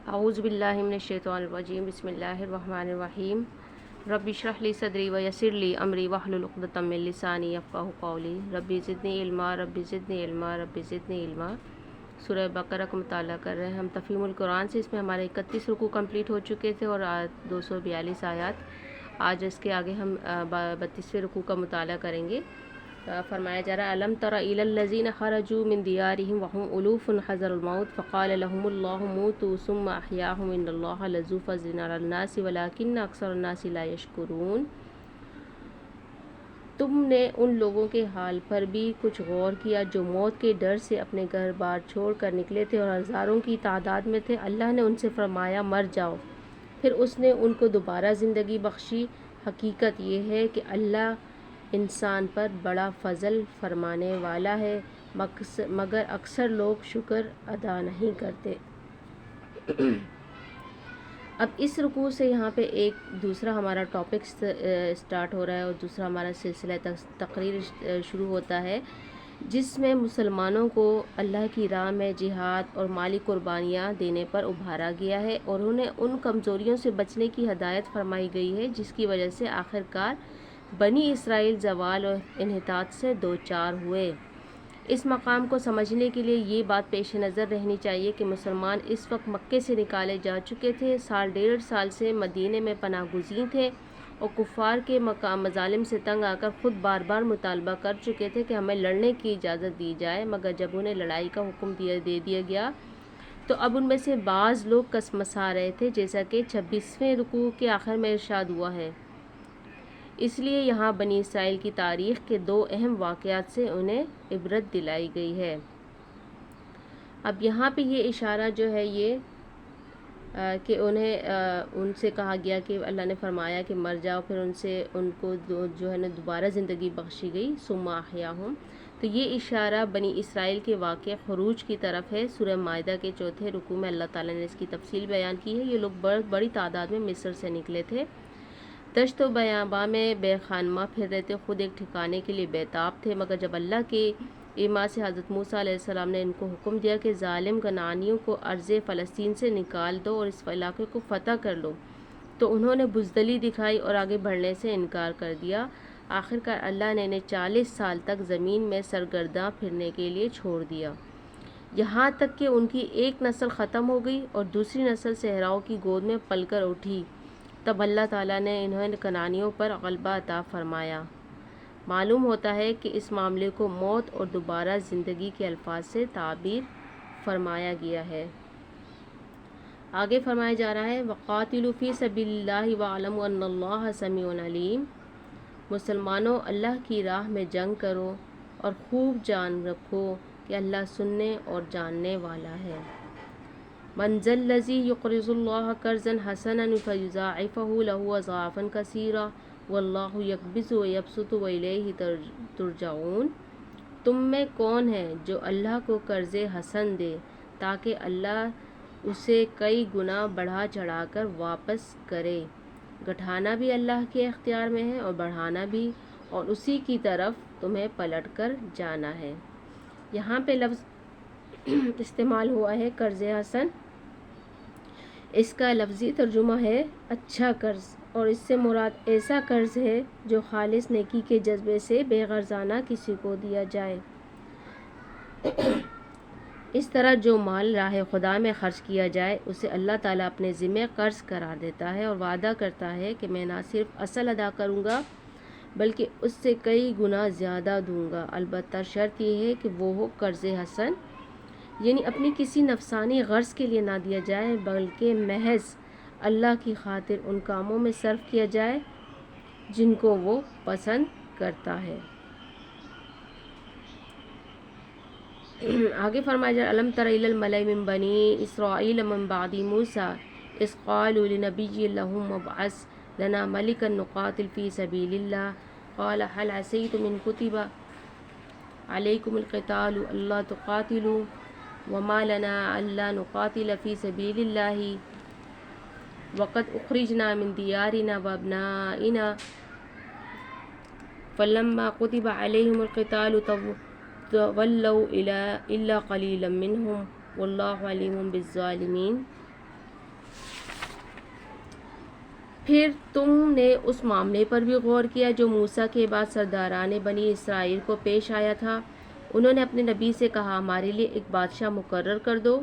اعوذ باللہ من الشیطان الرجیم بسم اللہ الرحمن الرحیم رب اشرح لی صدری ویسر لی امری واحلل عقدۃ من لسانی یفقہوا قولی رب زدنی علما رب زدنی علما رب زدنی علما۔ سورہ بقرہ کا مطالعہ کر رہے ہیں ہم تفہیم القرآن سے۔ اس میں ہمارے 31 رکوع کمپلیٹ ہو چکے تھے اور 242 آیات۔ آج اس کے آگے ہم 32ویں رکوع کا مطالعہ کریں گے۔ فرمایا جا رہا ہے الم تر الی الذین خرجوا من دیارہم وهم الوف حذر الموت فقال لهم اللہ موتوا ثم احیاهم ان اللہ لذو فضل علی الناس ولکن اکثر الناس لا یشکرون۔ تم نے ان لوگوں کے حال پر بھی کچھ غور کیا جو موت کے ڈر سے اپنے گھر بار چھوڑ کر نکلے تھے اور ہزاروں کی تعداد میں تھے۔ اللہ نے ان سے فرمایا مر جاؤ، پھر اس نے ان کو دوبارہ زندگی بخشی۔ حقیقت یہ ہے کہ اللہ انسان پر بڑا فضل فرمانے والا ہے مگر اکثر لوگ شکر ادا نہیں کرتے۔ اب اس رکوع سے یہاں پہ ایک دوسرا ہمارا ٹاپک سٹارٹ ہو رہا ہے اور دوسرا ہمارا سلسلہ تقریر شروع ہوتا ہے، جس میں مسلمانوں کو اللہ کی راہ میں جہاد اور مالی قربانیاں دینے پر ابھارا گیا ہے اور انہیں ان کمزوریوں سے بچنے کی ہدایت فرمائی گئی ہے جس کی وجہ سے آخر کار بنی اسرائیل زوال اور انحطاط سے دوچار ہوئے۔ اس مقام کو سمجھنے کے لیے یہ بات پیش نظر رہنی چاہیے کہ مسلمان اس وقت مکے سے نکالے جا چکے تھے، ڈیڑھ سال سے مدینے میں پناہ گزین تھے اور کفار کے مظالم سے تنگ آ کر خود بار بار مطالبہ کر چکے تھے کہ ہمیں لڑنے کی اجازت دی جائے، مگر جب انہیں لڑائی کا حکم دے دیا گیا تو اب ان میں سے بعض لوگ کسمسا رہے تھے، جیسا کہ 26ویں رکوع کے آخر میں ارشاد ہوا ہے۔ اس لیے یہاں بنی اسرائیل کی تاریخ کے 2 اہم واقعات سے انہیں عبرت دلائی گئی ہے۔ اب یہاں پہ یہ اشارہ جو ہے یہ کہ ان سے کہا گیا کہ اللہ نے فرمایا کہ مر جاؤ، پھر ان کو جو ہے نا دوبارہ زندگی بخشی گئی، ثم احیاہم۔ تو یہ اشارہ بنی اسرائیل کے واقع خروج کی طرف ہے۔ سورہ مائدہ کے 4 رکوع میں اللہ تعالیٰ نے اس کی تفصیل بیان کی ہے۔ یہ لوگ بڑی تعداد میں مصر سے نکلے تھے، دشت و بیاباں میں بے خانمہ پھر رہے تھے، خود ایک ٹھکانے کے لیے بیتاب تھے، مگر جب اللہ کے ایما سے حضرت موسیٰ علیہ السلام نے ان کو حکم دیا کہ ظالم کنعانیوں کو ارض فلسطین سے نکال دو اور اس علاقے کو فتح کر لو، تو انہوں نے بزدلی دکھائی اور آگے بڑھنے سے انکار کر دیا۔ آخرکار اللہ نے انہیں 40 سال تک زمین میں سرگرداں پھرنے کے لیے چھوڑ دیا، یہاں تک کہ ان کی ایک نسل ختم ہو گئی اور دوسری نسل صحراؤں کی گود میں پل کر اٹھی۔ تب اللہ تعالیٰ نے انہیں کنعانیوں پر غلبہ عطا فرمایا۔ معلوم ہوتا ہے کہ اس معاملے کو موت اور دوبارہ زندگی کے الفاظ سے تعبیر فرمایا گیا ہے۔ آگے فرمایا جا رہا ہے وَقَاتِلُوا فِي سَبِيلِ اللَّهِ وَاعْلَمُوا أَنَّ اللَّهَ سَمِيعٌ عَلِيمٌ۔ مسلمانوں اللہ کی راہ میں جنگ کرو اور خوب جان رکھو کہ اللہ سننے اور جاننے والا ہے۔ مَنْ ذَا الَّذِي يُقْرِضُ اللَّهَ قَرْضًا حَسَنًا فَيُضَاعِفَهُ لَهُ أَضْعَافًا كَثِيرَةً وَاللَّهُ يَقْبِضُ وَيَبْسُطُ وَإِلَيْهِ تُرْجَعُونَ۔ تم میں کون ہے جو اللہ کو قرض حسن دے تاکہ اللہ اسے کئی گنا بڑھا چڑھا کر واپس کرے؟ گٹھانا بھی اللہ کے اختیار میں ہے اور بڑھانا بھی، اور اسی کی طرف تمہیں پلٹ کر جانا ہے۔ یہاں پہ لفظ استعمال ہوا ہے قرض حسن، اس کا لفظی ترجمہ ہے اچھا قرض، اور اس سے مراد ایسا قرض ہے جو خالص نیکی کے جذبے سے بے غرضانہ کسی کو دیا جائے۔ اس طرح جو مال راہ خدا میں خرچ کیا جائے اسے اللہ تعالیٰ اپنے ذمہ قرض قرار دیتا ہے اور وعدہ کرتا ہے کہ میں نہ صرف اصل ادا کروں گا بلکہ اس سے کئی گنا زیادہ دوں گا، البتہ شرط یہ ہے کہ وہ ہو قرض حسن، یعنی اپنی کسی نفسانی غرض کے لیے نہ دیا جائے بلکہ محض اللہ کی خاطر ان کاموں میں صرف کیا جائے جن کو وہ پسند کرتا ہے۔ آگے فرمایا جائے الم تر الی الملأ من بنی اسرائیل من بعد موسیٰ اذ قالوا لنبی لهم ابعث لنا ملکا نقاتل فی سبیل اللہ قال هل عسیتم ان کتب علیکم القتال الا تقاتلوا وما لنا الا نقاتل فی سبیل اللہ وقد اخرجنا من دیارنا وابنائنا فلما كتب عليهم القتال تولوا الا قليلا منهم والله عليم بالظالمين۔ پھر تم نے اس معاملے پر بھی غور کیا جو موسیٰ کے بعد سرداران بنی اسرائیل کو پیش آیا تھا۔ انہوں نے اپنے نبی سے کہا، ہمارے لیے ایک بادشاہ مقرر کر دو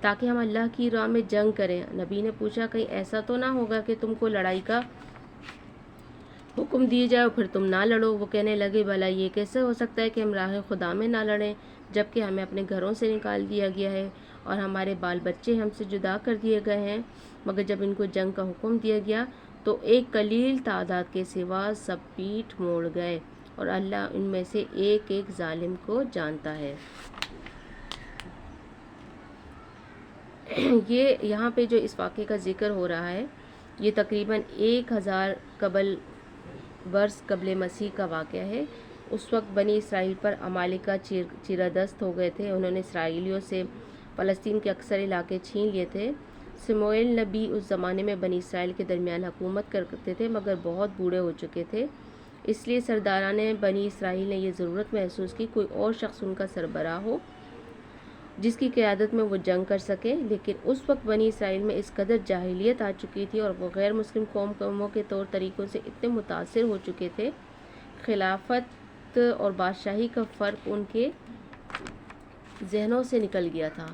تاکہ ہم اللہ کی راہ میں جنگ کریں۔ نبی نے پوچھا، کہیں ایسا تو نہ ہوگا کہ تم کو لڑائی کا حکم دیے جائے اور پھر تم نہ لڑو؟ وہ کہنے لگے، بھلا یہ کیسے ہو سکتا ہے کہ ہم راہ خدا میں نہ لڑیں، جبکہ ہمیں اپنے گھروں سے نکال دیا گیا ہے اور ہمارے بال بچے ہم سے جدا کر دیے گئے ہیں؟ مگر جب ان کو جنگ کا حکم دیا گیا تو ایک قلیل تعداد کے سوا سب پیٹھ موڑ گئے، اور اللہ ان میں سے ایک ایک ظالم کو جانتا ہے۔ یہ یہاں پہ جو اس واقعے کا ذکر ہو رہا ہے، یہ تقریباً 1000 برس قبل مسیح کا واقعہ ہے۔ اس وقت بنی اسرائیل پر عمالقہ چیرہ دست ہو گئے تھے۔ انہوں نے اسرائیلیوں سے فلسطین کے اکثر علاقے چھین لیے تھے۔ سموئیل نبی اس زمانے میں بنی اسرائیل کے درمیان حکومت کرتے تھے، مگر بہت بوڑھے ہو چکے تھے۔ اس لیے سرداران بنی اسرائیل نے یہ ضرورت محسوس کی کوئی اور شخص ان کا سربراہ ہو جس کی قیادت میں وہ جنگ کر سکے۔ لیکن اس وقت بنی اسرائیل میں اس قدر جاہلیت آ چکی تھی اور وہ غیر مسلم قوموں کے طور طریقوں سے اتنے متاثر ہو چکے تھے، خلافت اور بادشاہی کا فرق ان کے ذہنوں سے نکل گیا تھا۔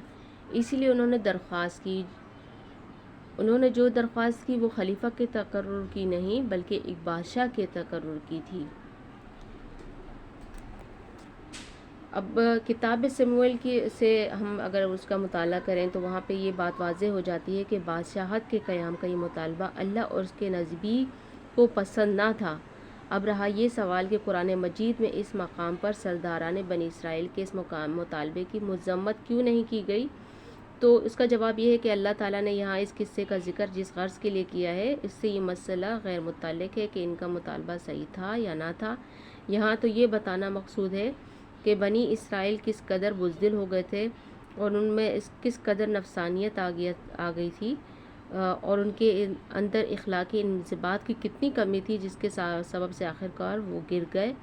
اسی لیے انہوں نے جو درخواست کی وہ خلیفہ کے تقرر کی نہیں بلکہ ایک بادشاہ کے تقرر کی تھی۔ اب کتاب سموئیل سے ہم اگر اس کا مطالعہ کریں تو وہاں پہ یہ بات واضح ہو جاتی ہے کہ بادشاہت کے قیام کا یہ مطالبہ اللہ اور اس کے نبی کو پسند نہ تھا۔ اب رہا یہ سوال کہ قرآن مجید میں اس مقام پر سرداران بنی اسرائیل کے اس مطالبے کی مذمت کیوں نہیں کی گئی، تو اس کا جواب یہ ہے کہ اللہ تعالیٰ نے یہاں اس قصے کا ذکر جس غرض کے لیے کیا ہے، اس سے یہ مسئلہ غیر متعلق ہے کہ ان کا مطالبہ صحیح تھا یا نہ تھا۔ یہاں تو یہ بتانا مقصود ہے کہ بنی اسرائیل کس قدر بزدل ہو گئے تھے اور ان میں کس قدر نفسانیت آ گئی تھی، اور ان کے اندر اخلاقی انضباط کی کتنی کمی تھی، جس کے سبب سے آخر کار وہ گر گئے۔